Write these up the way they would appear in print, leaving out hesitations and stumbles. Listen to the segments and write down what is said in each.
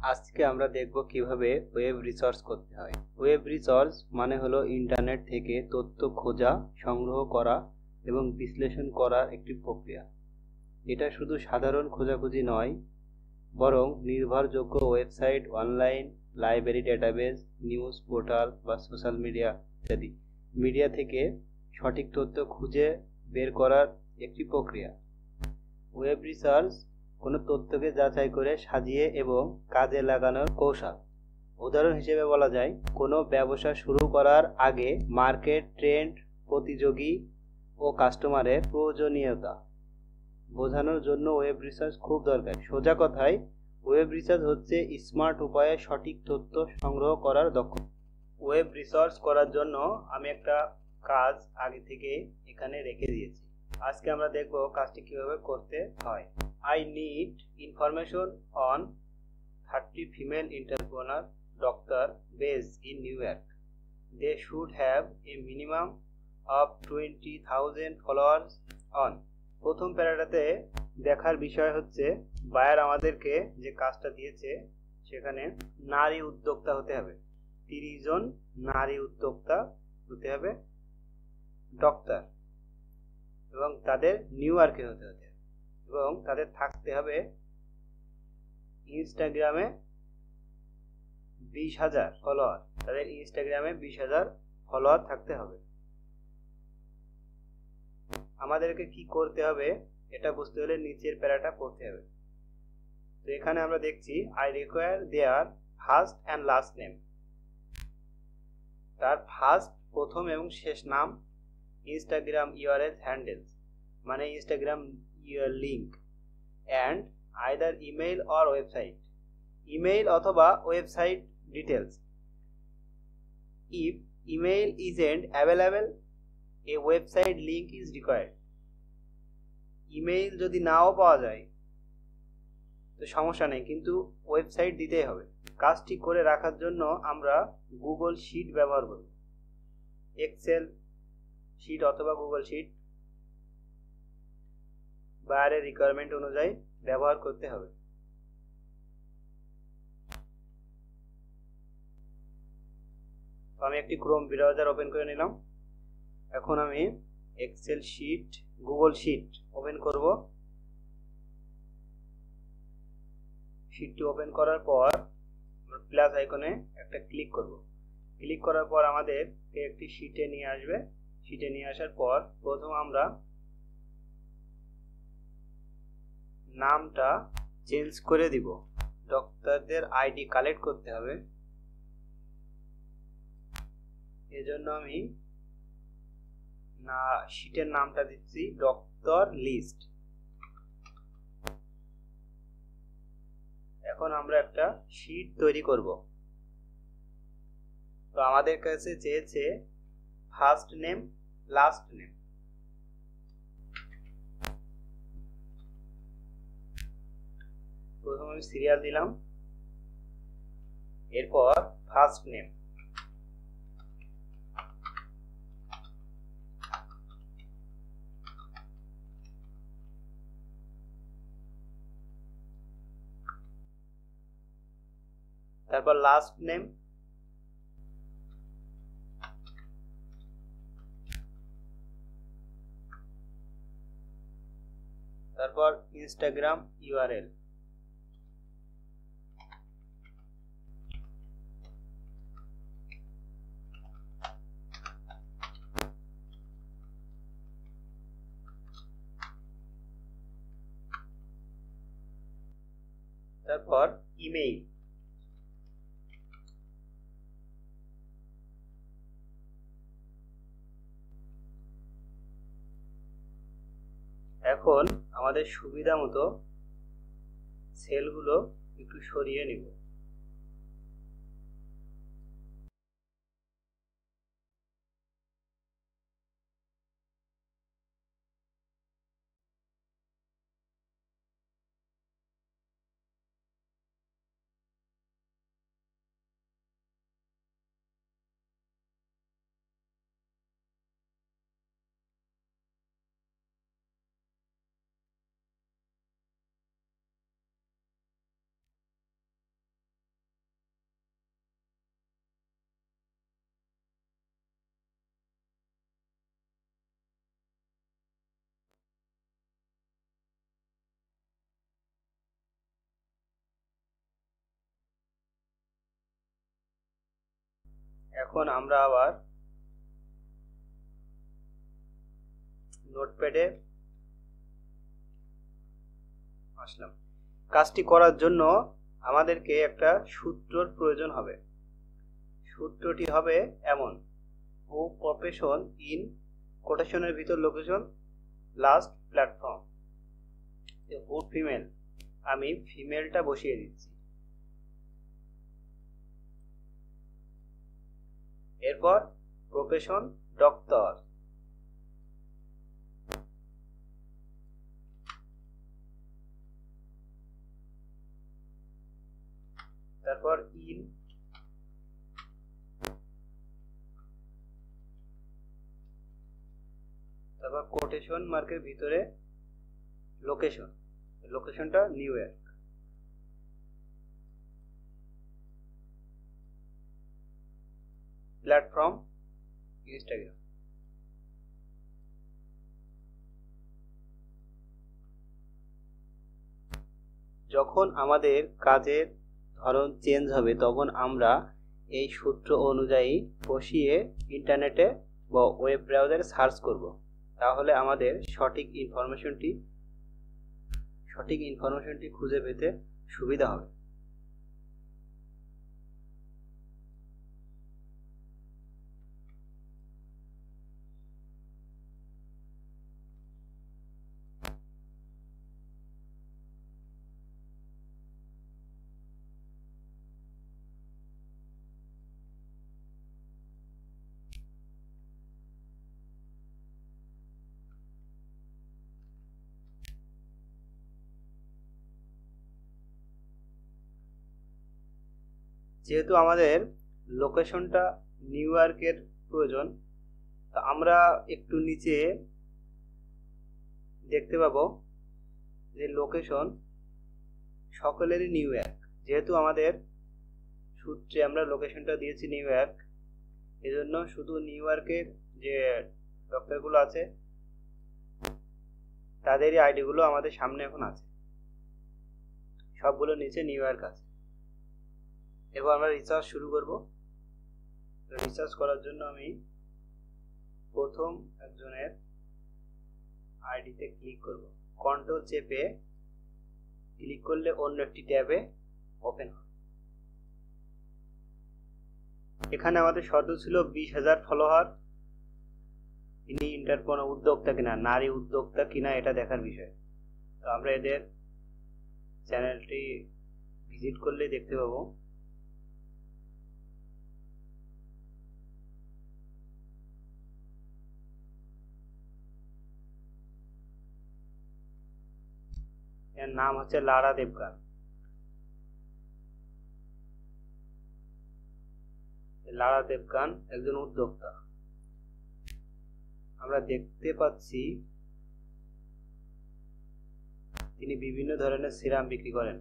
আজকে আমরা দেখব কিভাবে ওয়েব রিসার্চ করতে হয়। ওয়েব রিসার্চ মানে হলো ইন্টারনেট থেকে তথ্য খোঁজা, সংগ্রহ করা এবং বিশ্লেষণ করার একটি প্রক্রিয়া। এটা শুধু সাধারণ খোঁজাখুঁজি নয়, বরং নির্ভরযোগ্য website, online library, database, news portal বা সোশ্যাল মিডিয়া ইত্যাদি মিডিয়া থেকে সঠিক তথ্য খুঁজে বের করার একটি প্রক্রিয়া। ওয়েব রিসার্চ কোনো তথ্যকে যাচাই করে সাজিয়ে এবং কাজে লাগানোর কৌশল। উদাহরণ হিসেবে বলা যায়, কোনো ব্যবসা শুরু করার আগে মার্কেট ট্রেন্ড, প্রতিযোগী ও কাস্টমারের প্রয়োজনীয়তা বোঝানোর জন্য ওয়েব রিসার্চ খুব দরকারি। সোজা কথায়, ওয়েব রিসার্চ হচ্ছে স্মার্ট উপায়ে সঠিক তথ্য সংগ্রহ করার দক্ষতা। ওয়েব রিসার্চ করার জন্য আমি একটা কাজ আগে থেকে এখানে রেখে দিয়েছি। আজকে আমরা দেখব কাজটি কিভাবে করতে হয়। I need information on 30 female entrepreneur doctor based in New York. They should have a minimum of 20,000 followers on. প্রথম প্যারাটাতে দেখার বিষয় হচ্ছে, বায়ার আমাদেরকে যে কাজটা দিয়েছে সেখানে নারী উদ্যোক্তা হতে হবে। 30 জন নারী উদ্যোক্তা হতে হবে, ডক্টর, এবং তাদের নিউ ইয়র্কে হতে হবে এবং তাদের থাকতে হবে ইনস্টাগ্রামে 20,000 ফলোয়ার। তাদের ইনস্টাগ্রামে 20,000 ফলোয়ার থাকতে হবে। আমাদেরকে কি করতে হবে এটা বুঝতে হলে নিচের প্যারাটা পড়তে হবে। তো এখানে আমরা দেখছি, I require their first and last name. তার ফার্স্ট, প্রথম এবং শেষ নাম, ইনস্টাগ্রাম ইউআরএল হ্যান্ডেলস মানে Instagram link, and either email or website, email অথবা website details. If email isn't available, a website link is required. Email যদি নাও পাওয়া যায় তো সমস্যা নেই, কিন্তু ওয়েবসাইট দিতেই হবে। কাজটি করে রাখার জন্য আমরা গুগল শিট ব্যবহার করব। এক্সেল শিট অথবা গুগল শিট বায়ারের রিকোয়ারমেন্ট অনুযায়ী ব্যবহার করতে হবে। আমি একটি ক্রোম ব্রাউজার ওপেন করে নিলাম। এখন আমি Excel sheet, Google sheet open করব। শিটটি ওপেন করার পর প্লাস আইকনে একটা ক্লিক করব। ক্লিক করার পর আমাদের একটি শিটে নিয়ে আসবে। শিটে নিয়ে আসার পর প্রথম আমরা নামটা চেঞ্জ করে দিব। ডক্টরদের আইডি কালেক্ট করতে হবে, এজন্য আমি শিটের নামটা দিচ্ছি ডক্টর লিস্ট। এখন আমরা একটা শিট তৈরি করব। তো আমাদের কাছে চেয়েছে ফার্স্ট নেম, লাস্ট নেম। প্রথমে আমি সিরিয়াল দিলাম, এরপর ফার্স্ট নেম, তারপর লাস্ট নেম, তারপর ইনস্টাগ্রাম ইউআরএল, তারপর ইমেইল। এখন আমাদের সুবিধা মতো সেলগুলো একটু সরিয়ে নিব। এখন আমরা আবার নোটপ্যাডে আসলাম। কাজটি করার জন্য আমাদেরকে একটা সূত্রর প্রয়োজন হবে। সূত্রটি হবে এমন: হু প্রফেশন ইন কোটেশনের ভিতর লোকেশন লাস্ট প্ল্যাটফর্ম। হু ফিমেল, আমি ফিমেলটা বসিয়ে দিচ্ছি। এরপর প্রফেশন ডক্টর, তারপর ইন, তারপর কোটেশন মার্কের ভিতরে লোকেশন, লোকেশনটা নিউ ইয়র্ক। Platform Instagram. যখন আমাদের কাজের ধরন চেঞ্জ হবে তখন আমরা এই সূত্র অনুযায়ী বসিয়ে ইন্টারনেটে বা ওয়েব ব্রাউজারে সার্চ করব। তাহলে আমাদের সঠিক ইনফরমেশনটি খুঁজে পেতে সুবিধা হবে। যেহেতু আমাদের লোকেশনটা নিউ ইয়র্কের প্রয়োজন, তা আমরা একটু নিচে দেখতে পাবো যে লোকেশন সকলেরই নিউ ইয়র্ক। যেহেতু আমাদের সূত্রে আমরা লোকেশনটা দিয়েছি নিউ ইয়র্ক, এজন্য শুধু নিউ ইয়র্কের যে ডক্টরগুলো আছে তাদেরই আইডিগুলো আমাদের সামনে এখন আছে, সবগুলো নিচে নিউ ইয়র্ক আছে। এবার আমরা রিসার্চ শুরু করব। রিসার্চ করার জন্য আমি প্রথম একজনের আইডিতে ক্লিক করব। কন্ট্রোল চেপে ক্লিক করলে অন্য একটি ট্যাবে ওপেন হবে। এখানে আমাদের শর্ত ছিল 20,000 ফলোয়ার। ইনি ইন্টারপ্রেনার উদ্যোক্তা কিনা, নারী উদ্যোক্তা কিনা এটা দেখার বিষয়। তো আমরা এদের চ্যানেলটি ভিজিট করলে দেখতে পাবো এর নাম হচ্ছে লারা দেবগান। লারা দেবগান একজন উদ্যোক্তা। আমরা দেখতে পাচ্ছি তিনি বিভিন্ন ধরনের সিরাম বিক্রি করেন।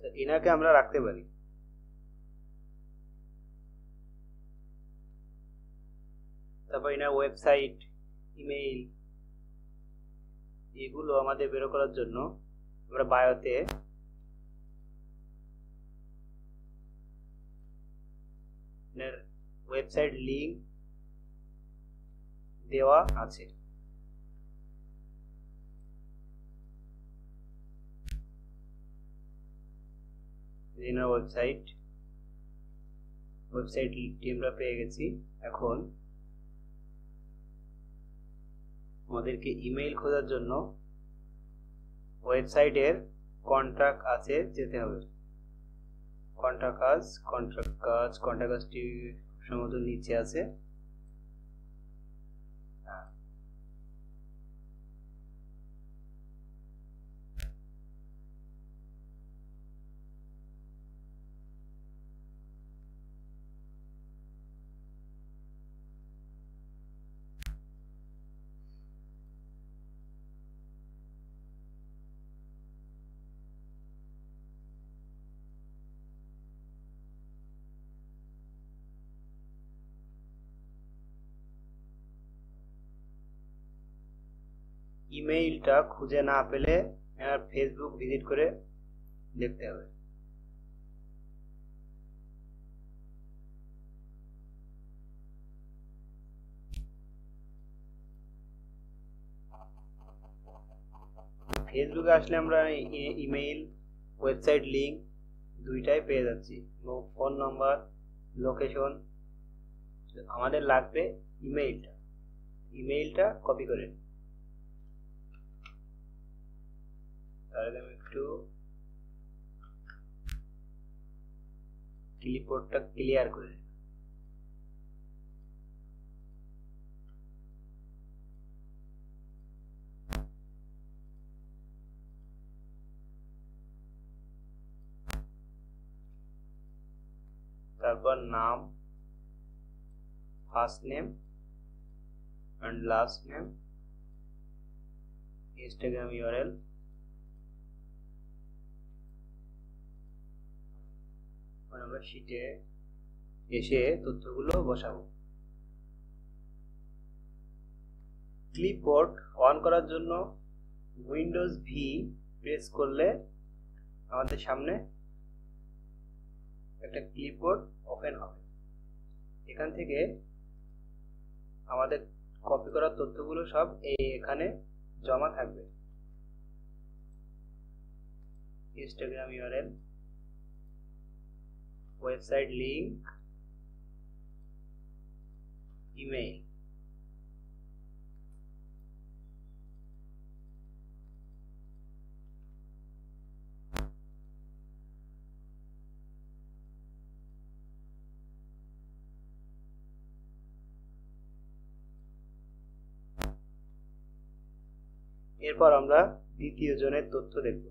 তো এনাকে আমরা রাখতে পারি। তারপর এনার ওয়েবসাইট, ইমেইল, এগুলো আমাদের বের করার জন্য আমরা বায়োতে ওয়েবসাইট লিংক দেওয়া আছে। এনার ওয়েবসাইট লিংকটি আমরা পেয়ে গেছি। এখন আমাদেরকে ইমেইল খোঁজার জন্য ওয়েবসাইটের কন্ট্যাক্ট আছে যেতে হবে। কন্ট্যাক্টটি সম্ভবত নিচে আছে। ইমেইলটা খুঁজে না পেলে ফেসবুক ভিজিট করে দেখতে হবে। ফেসবুকে আসলে আমরা ইমেইল, ওয়েবসাইট লিংক দুইটাই পেয়ে যাচ্ছি, ফোন নাম্বার, লোকেশন। আমাদের লাগবে ইমেইলটা কপি করে। তাহলে আমি একটু ক্লিপবোর্ডটা ক্লিয়ার করে নিই। তারপর নাম, first name and last name, Instagram URL, আমরা শীটে এসে তথ্যগুলো বসাবো। ক্লিপবোর্ড অন করার জন্য উইন্ডোজ ভি প্রেস করলে আমাদের সামনে একটা ক্লিপবোর্ড ওপেন হবে। এখান থেকে আমাদের কপি করা তথ্যগুলো সব এখানে জমা থাকবে। Instagram URL, website link, email. এরপর আমরা দ্বিতীয় জনের তথ্য দেখব।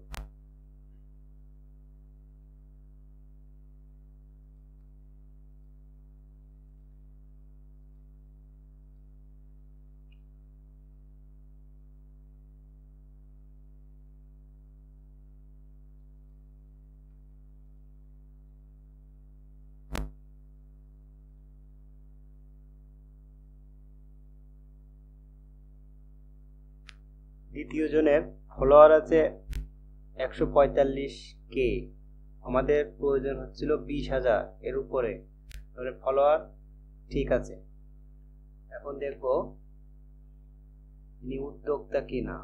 দ্বিতীয় জনের ফলোয়ার আছে 145K, আমাদের প্রয়োজন হচ্ছিল 20,000 এর উপরে। তাহলে ফলোয়ার ঠিক আছে। এখন দেখব ইনি উদ্যোক্তা কিনা।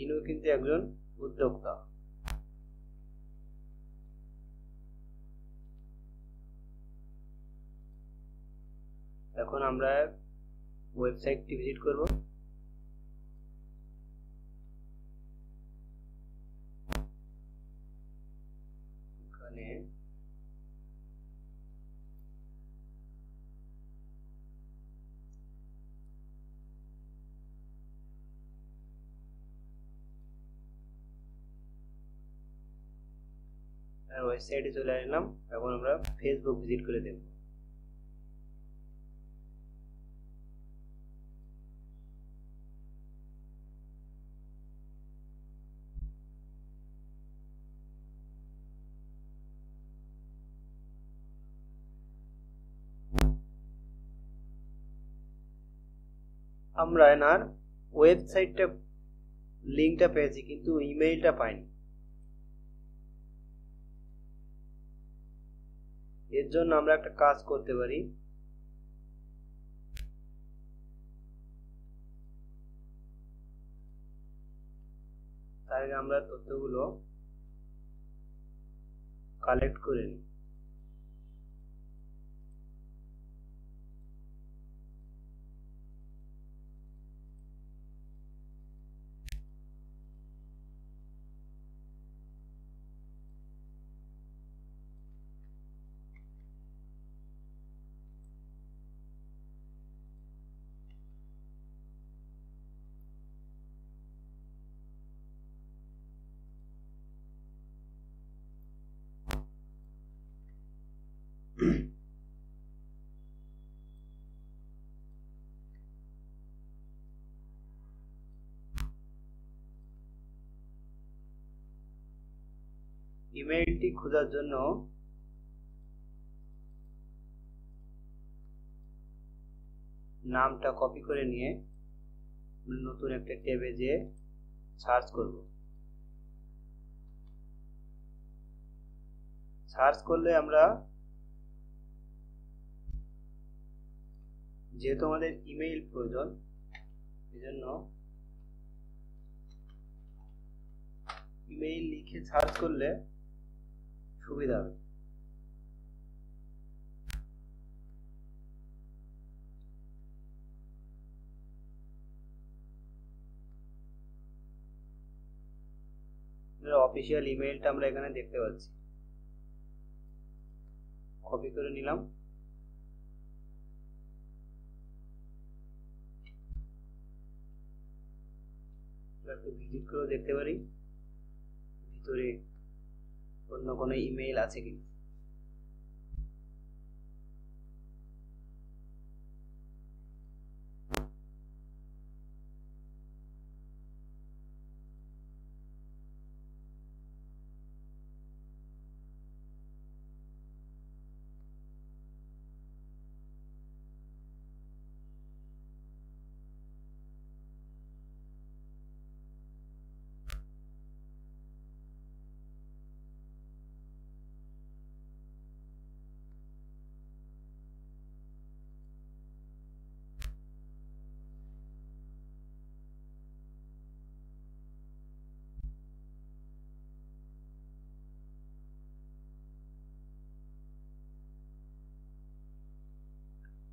ইনিও কিন্তু একজন উদ্যোক্তা। এখন আমরা ওয়েবসাইটটি ভিজিট করব। এখানে ওয়েবসাইটে চলে আসলাম। এখন আমরা ফেসবুক ভিজিট করে দেখব। আমরা এনার ওয়েবসাইটটা লিংকটা পেয়েছি, কিন্তু ইমেইলটা পাইনি। এর জন্য আমরা একটা কাজ করতে পারি। তার আগে আমরা তথ্যগুলো কালেক্ট করে নিই। ইমেইলটি খোঁজার জন্য নামটা কপি করে নিয়ে নতুন একটা ট্যাবে যেয়ে সার্চ করব। সার্চ করলে আমরা যেহেতু আমাদের ইমেইল প্রয়োজন, এজন্য ইমেইল লিখে সার্চ করলে সুবিধা হবে। অফিসিয়াল ইমেইলটা আমরা এখানে দেখতে পাচ্ছি, কপি করে নিলাম। একটু ভিজিট করে দেখতে পারি ভিতরে অন্য কোনো ইমেইল আছে কি।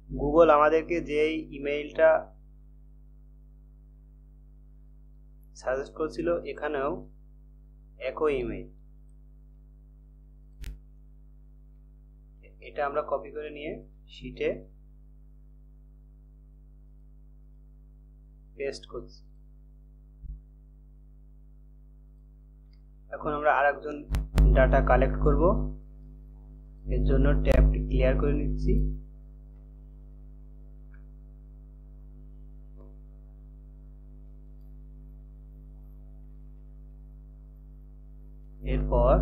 গুগল আমাদেরকে যেই ইমেইলটা সাজেস্ট করেছিল, এখানেও একই ইমেইল। এটা আমরা কপি করে নিয়ে শিটে পেস্ট করছি। এখন আমরা আরেকজন ডাটা কালেক্ট করব, এর জন্য ট্যাবটি ক্লিয়ার করে নিচ্ছি। এরপর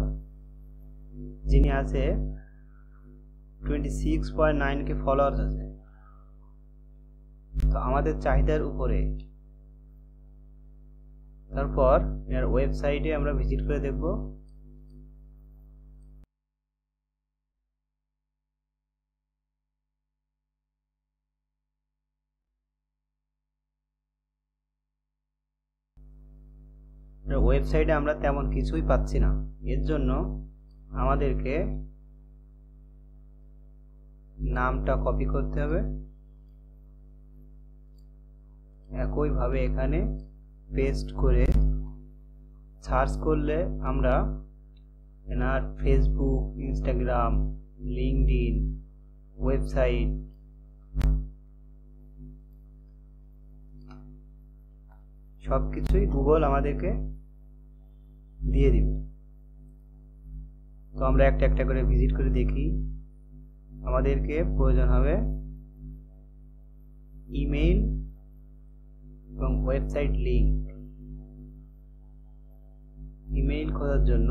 যিনি আছে 26.9k ফলোয়ার্স আছে, তো আমাদের চাহিদার উপরে। তারপর এর ওয়েবসাইটে আমরা ভিজিট করে দেখব। ওয়েবসাইটে আমরা তেমন কিছুই পাচ্ছি না, এর জন্য আমাদেরকে নামটা কপি করতে হবে, একইভাবে এখানে পেস্ট করে সার্চ করলে আমরা এনার ফেসবুক, ইনস্টাগ্রাম, লিঙ্কডইন, ওয়েবসাইট সবকিছুই গুগল আমাদেরকে দিয়ে দিবে। তো আমরা একটা একটা করে ভিজিট করে দেখি। আমাদেরকে প্রয়োজন হবে ইমেইল এবং ওয়েবসাইট লিংক। ইমেইল খোঁজার জন্য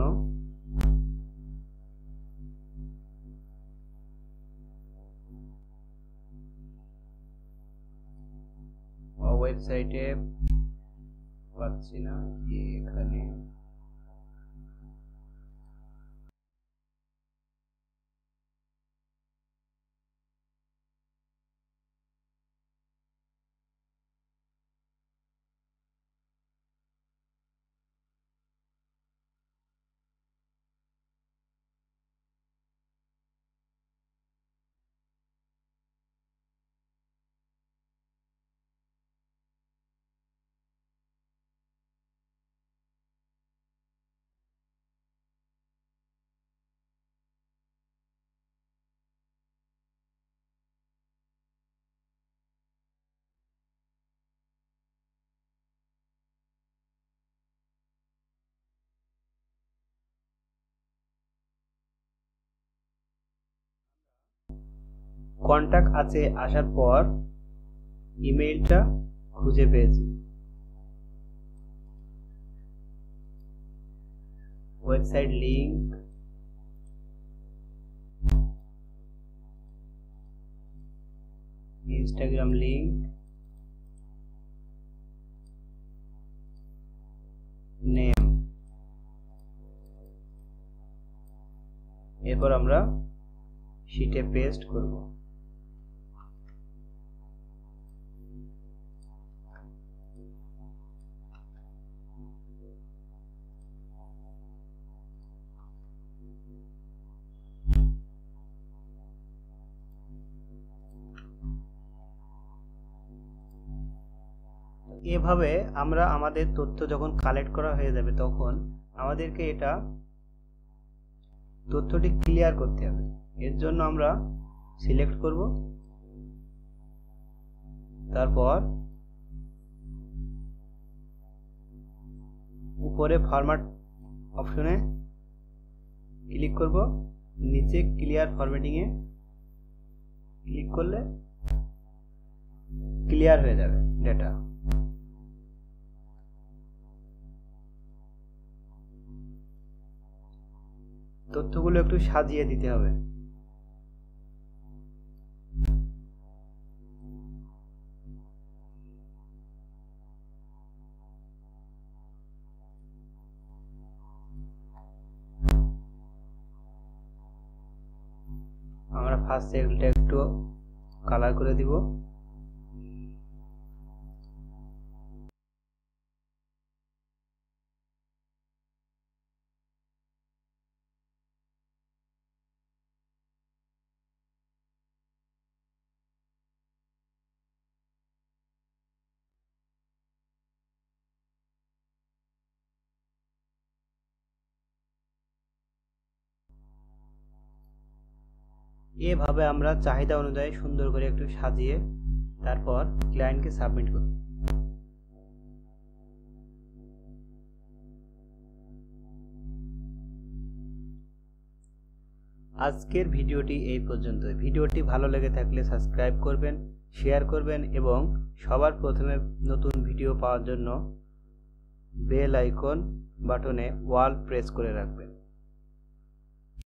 ওয়েবসাইটে পাচ্ছি না, এখানে কন্টাক্ট আছে আসার পর ইমেইলটা খুঁজে পেয়েছি। Website link, Instagram link, name. এরপর আমরা শিটে পেস্ট করব। এভাবে আমরা আমাদের তথ্য যখন কালেক্ট করা হয়ে যাবে তখন আমাদেরকে এটা তথ্যটি ক্লিয়ার করতে হবে। এর জন্য আমরা সিলেক্ট করব, তারপর উপরে ফরম্যাট অপশনে ক্লিক করব, নিচে ক্লিয়ার ফরম্যাটিং এ ক্লিক করলে ক্লিয়ার হয়ে যাবে ডেটা। তথ্যগুলো একটু সাজিয়ে দিতে হবে। আমরা ফার্স্ট সেলটা একটু কালার করে দিব। এভাবে আমরা চাহিদা অনুযায়ী সুন্দর করে একটু সাজিয়ে তারপর ক্লায়েন্টকে সাবমিট করব। আজকের ভিডিওটি এই পর্যন্তই। ভিডিওটি ভালো লেগে থাকলে সাবস্ক্রাইব করবেন, শেয়ার করবেন এবং সবার প্রথমে নতুন ভিডিও পাওয়ার জন্য বেল আইকন বাটনে অল প্রেস করে রাখবেন।